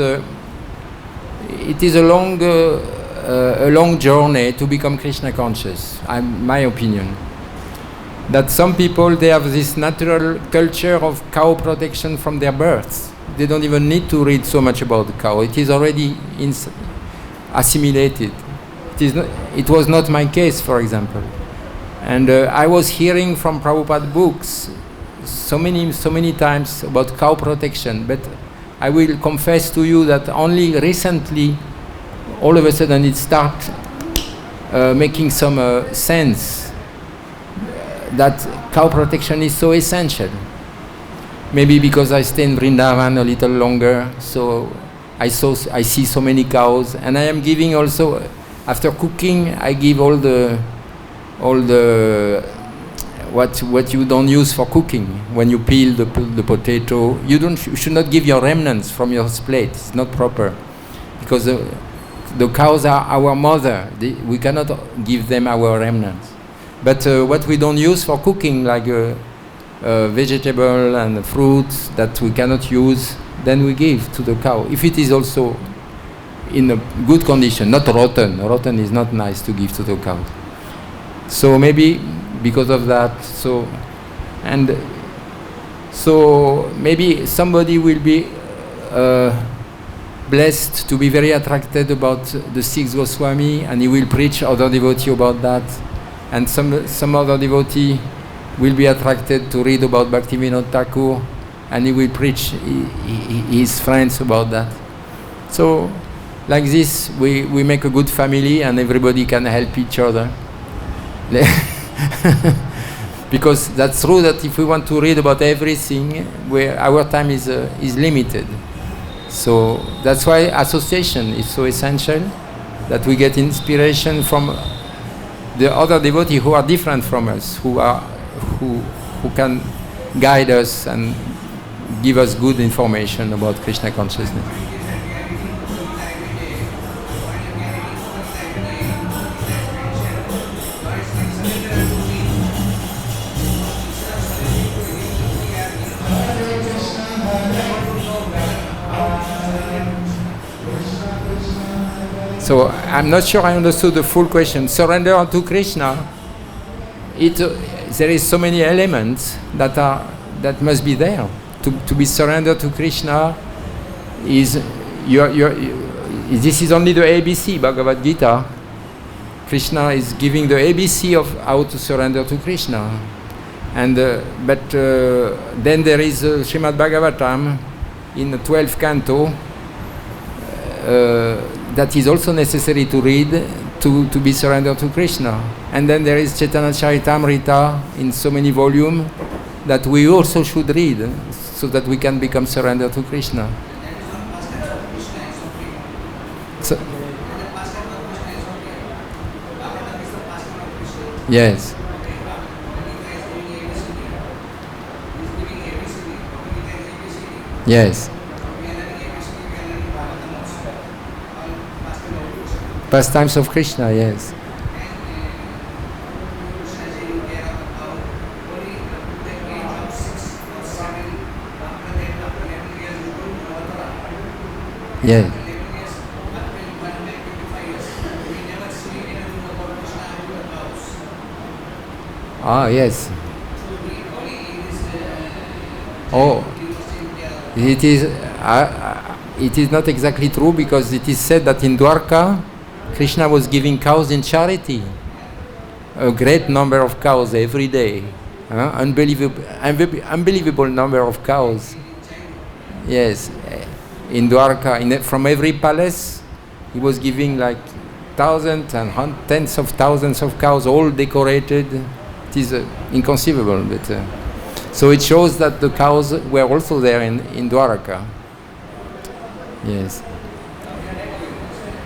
it is a long journey to become Krishna conscious, my opinion. That some people, they have this natural culture of cow protection from their birth. They don't even need to read so much about the cow. It is already assimilated. It was not my case, for example. And I was hearing from Prabhupada books so many times about cow protection, but I will confess to you that only recently, all of a sudden, it started making some sense that cow protection is so essential. Maybe because I stay in Vrindavan a little longer, so I see so many cows, and I am giving also, after cooking, I give all the what you don't use for cooking. When you peel the potato, you should not give your remnants from your plate. It's not proper, because the cows are our mother. We cannot give them our remnants. But what we don't use for cooking, like vegetable and fruits that we cannot use, then we give to the cow. If it is also in a good condition, not rotten. Rotten is not nice to give to the cow. So maybe because of that, so maybe somebody will be blessed to be very attracted about the six Goswami, and he will preach other devotee about that, and some other devotee will be attracted to read about Bhaktivinoda Thakur, and he will preach his friends about that. So like this, we make a good family, and everybody can help each other. Because that's true that if we want to read about everything, our time is limited. So that's why association is so essential, that we get inspiration from the other devotees who are different from us, who can guide us and give us good information about Krishna consciousness. So I'm not sure I understood the full question. Surrender unto Krishna. There is so many elements that must be there. To be surrendered to Krishna is this is only the ABC, Bhagavad-Gita. Krishna is giving the ABC of how to surrender to Krishna. And then there is Srimad Bhagavatam in the 12th canto that is also necessary to read to be surrendered to Krishna. And then there is Chaitanya Charitamrita in so many volumes that we also should read so that we can become surrendered to Krishna. So, yes. Yes. Pastimes of Krishna, yes. Yes. Ah, yes. Oh, it is not exactly true because it is said that in Dwarka, Krishna was giving cows in charity. A great number of cows every day. Unbelievable number of cows. Yes. In Dwarka, from every palace, he was giving like thousands and tens of thousands of cows, all decorated. It is inconceivable. But, so it shows that the cows were also there in Dwarka. Yes.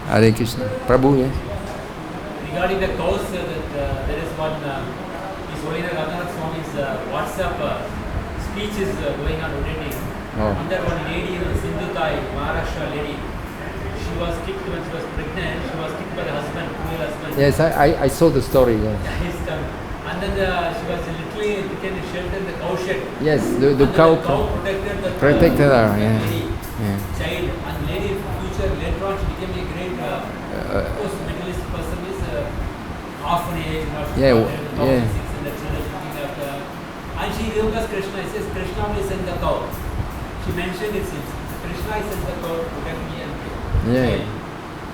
Hare Krishna. Prabhu, yes? Regarding the cows, there is one, His Holiness Gadadhara Swami's WhatsApp speech is going on rotating. Oh. Under one lady, Sindhutai, Maharashtra lady, she was kicked when she was pregnant, she was kicked by the husband, cruel husband. Yes, I saw the story. Yes. And then she was literally taken shelter in the cow shed. Yes, the cow protected her. Yeah. Child. And lady in future, later on, she became a great post-medalist person is orphanage. And she yogas Krishna. It says Krishna only sent the cow. She mentioned it seems Krishna is sent the cow to protect me and child.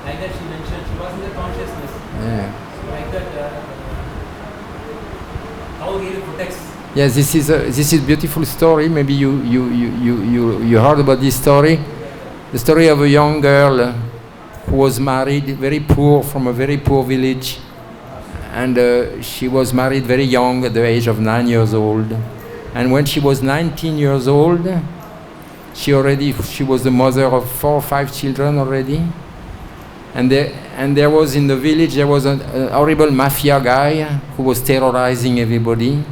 Like that she mentioned. She was in the consciousness. Yeah. So like that, cow really protects. Yes, this is a beautiful story. Maybe you heard about this story. The story of a young girl who was married, very poor, from a very poor village. And she was married very young, at the age of 9 years old. And when she was 19 years old, she was the mother of 4 or 5 children already. And there was in the village, there was a horrible mafia guy who was terrorizing everybody.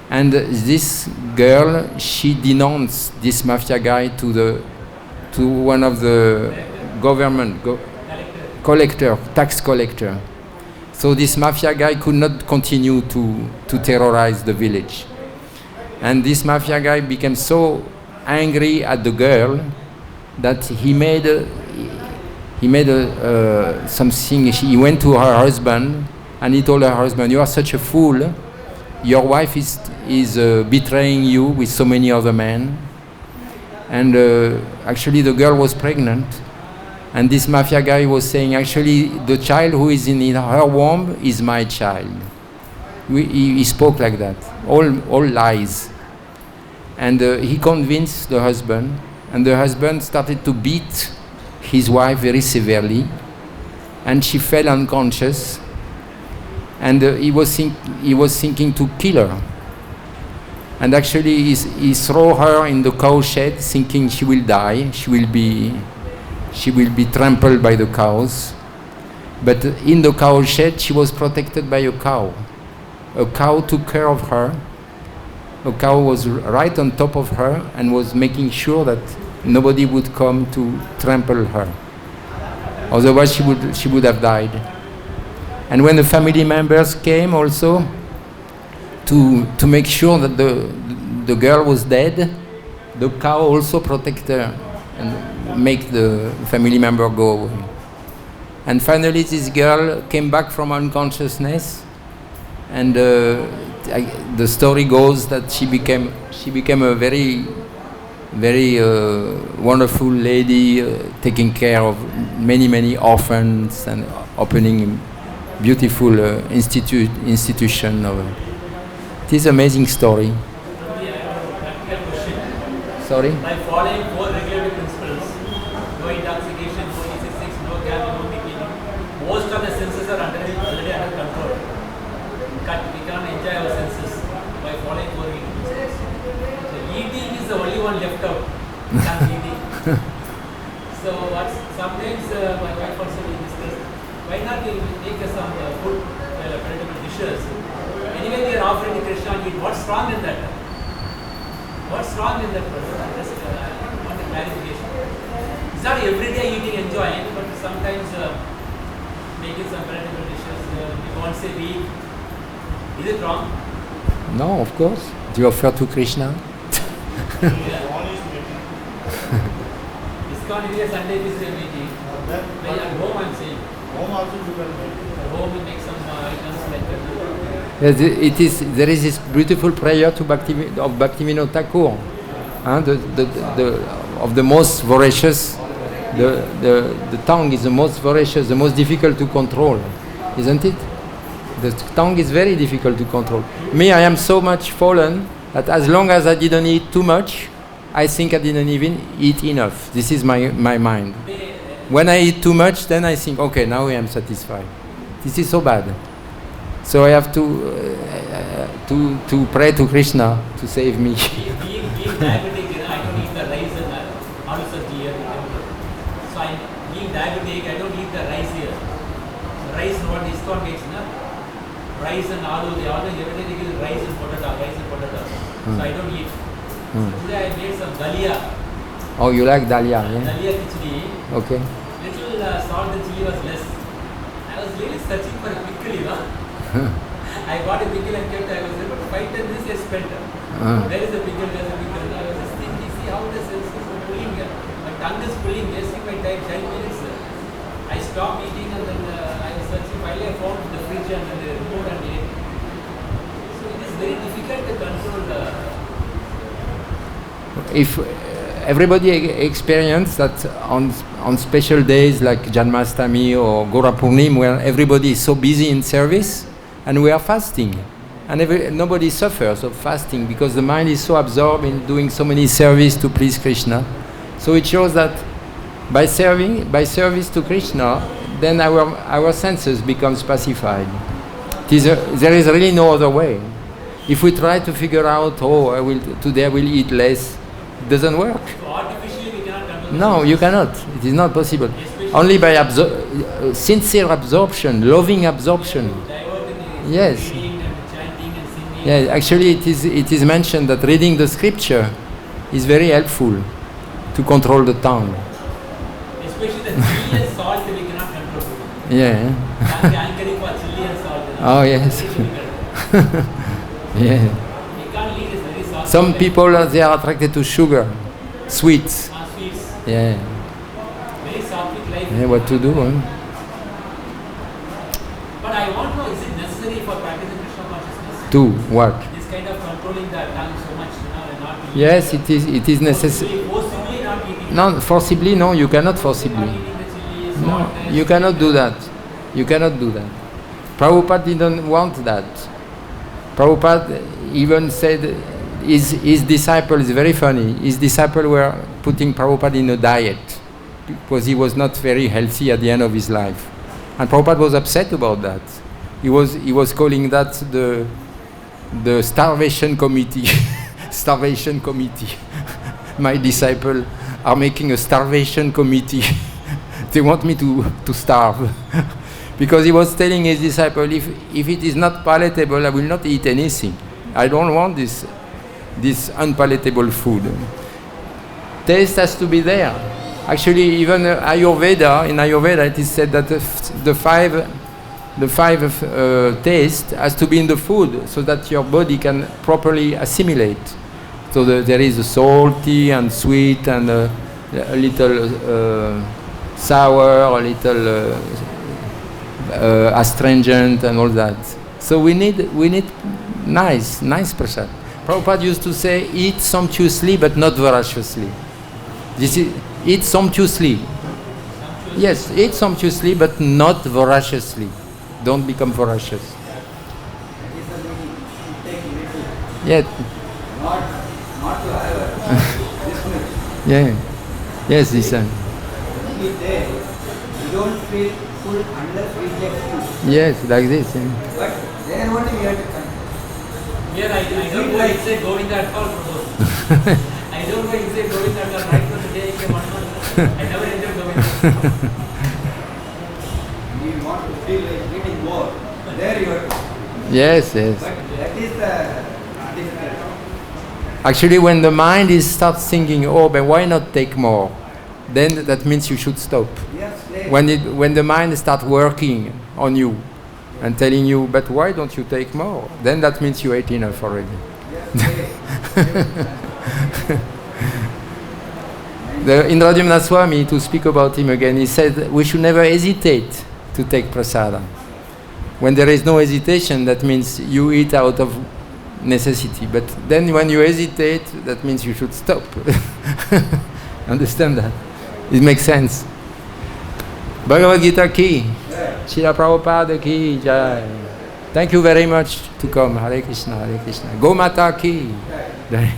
And this girl, she denounced this mafia guy to one of the government tax collector. So this mafia guy could not continue to terrorize the village. And this mafia guy became so angry at the girl that he made something. He went to her husband and he told her husband, "You are such a fool. Your wife is betraying you with so many other men." And actually the girl was pregnant. And this mafia guy was saying, actually, the child who is in her womb is my child. He spoke like that, all lies. And he convinced the husband, and the husband started to beat his wife very severely, and she fell unconscious. And he was thinking to kill her. And actually, he threw her in the cow shed, thinking she will die. She will be trampled by the cows. But in the cow shed, she was protected by a cow. A cow took care of her. A cow was right on top of her and was making sure that nobody would come to trample her. Otherwise, she would have died. And when the family members came also to make sure that the girl was dead, the cow also protected her and make the family member go away. And finally this girl came back from unconsciousness, and the story goes that she became a very wonderful lady, taking care of many orphans and opening beautiful institution. It is an amazing story. Sorry? By following 4 regulative principles, no intoxication, no E66, no gambling, no bikini, most of the senses are already under control. We cannot enjoy our senses by following 4 regulative principles. So eating is the only one left out. We can't eating. So sometimes my wife also will discuss, why not we make some food, palatable dishes. Anyway, we are offering to Krishna and eat. What's wrong in that? What's wrong in that person? I just want a clarification. It's not everyday eating enjoying, but sometimes making some palatable dishes, once a week. Is it wrong? No, of course. Do you offer to Krishna? ISKCON is a Sunday Tuesday meeting. At home I'm saying. Home also you can make. At home we make some items like that. Yes, there is this beautiful prayer to Bhaktivinoda Thakur, of the most voracious. The tongue is the most voracious, the most difficult to control, isn't it? The tongue is very difficult to control. Me, I am so much fallen that as long as I didn't eat too much, I think I didn't even eat enough. This is my mind. When I eat too much, then I think, okay, now I am satisfied. This is so bad. So I have to pray to Krishna to save me. Being diabetic, I don't eat the rice and aloo sabji here. So being diabetic, I don't eat the rice here. So rice, what ISKCON makes, rice and aloo, they always every day give rice and potato. So I don't eat. So today I made some dalia. Oh, you like dalia? Yeah? Dalia khichdi. Okay. Little salt and chili was less. I was really searching for a pickle, I got a pickle and kept. I was able to 5-10 minutes I spent. There is a pickle, there is a pickle. I was just thinking, see how the senses are pulling. My tongue is pulling, wasting my time 10 minutes. I stopped eating and then I was searching. Finally I found the fridge and then the remote and ate. So it is very difficult to control. If everybody experience that on special days like Janmashtami or Gora Purnim, where everybody is so busy in service, and we are fasting, and nobody suffers of fasting because the mind is so absorbed in doing so many service to please Krishna. So it shows that by service to Krishna, then our senses becomes pacified. There is really no other way. If we try to figure out, today I will eat less, it doesn't work. So artificially we cannot control. No, you cannot. It is not possible. Only by sincere absorption, loving absorption. Yes. Yeah, actually it is mentioned that reading the scripture is very helpful to control the tongue. Especially the chili and salt we cannot control. Yeah. Anchoring for chili and salt. Oh yes. Yeah. We can't lead, it's very soft. Some people they are attracted to sugar, sweets. Sweets. Yeah. Very soft life. Yeah, what to do? But I want to know, is it necessary for practicing Krishna consciousness? To what? This kind of controlling the tongue so much, and not eating. Yes, it is necessary. Forcibly not eating. No, forcibly, no, you cannot forcibly. Not eating the chili, No, salt, you cannot do that. You cannot do that. Prabhupada didn't want that. Prabhupada even said his disciples, very funny, his disciples were putting Prabhupada in a diet because he was not very healthy at the end of his life. And Prabhupada was upset about that. He was calling that the starvation committee. Starvation committee. My disciples are making a starvation committee. They want me to starve. Because he was telling his disciple, if it is not palatable, I will not eat anything. I don't want this unpalatable food. Taste has to be there. Actually, even in Ayurveda, it is said that the five taste has to be in the food so that your body can properly assimilate. So there is a salty and sweet and a little sour, a little astringent and all that. So we need nice prasad. Prabhupada used to say, eat sumptuously but not voraciously. This is, eat sumptuously. Yes, eat sumptuously but not voraciously. Don't become voracious. Yeah. Not to have this much. Yeah. Yes, this one. Only there, you don't feel full unless we get full. Yes, like this. Yeah. But there only we have to come. Here I don't go inside Govinda at all. I don't go inside Govinda at all. Right from the day I came on, I never entered Govinda. We want to feel like eating more. There you have to. Yes, yes. But that is the difficult. Actually, when the mind starts thinking, oh, but why not take more? Then that means you should stop. Yes, there. When the mind starts working on you and telling you, but why don't you take more? Then that means you ate enough already. Yes, The Indradyumna Swami, to speak about him again, he said we should never hesitate to take prasada. When there is no hesitation, that means you eat out of necessity. But then when you hesitate, that means you should stop. Understand that? It makes sense. Bhagavad-Gita ki, Srila Prabhupada ki jai. Thank you very much to come. Hare Krishna, Hare Krishna. Go Mata ki. Jai.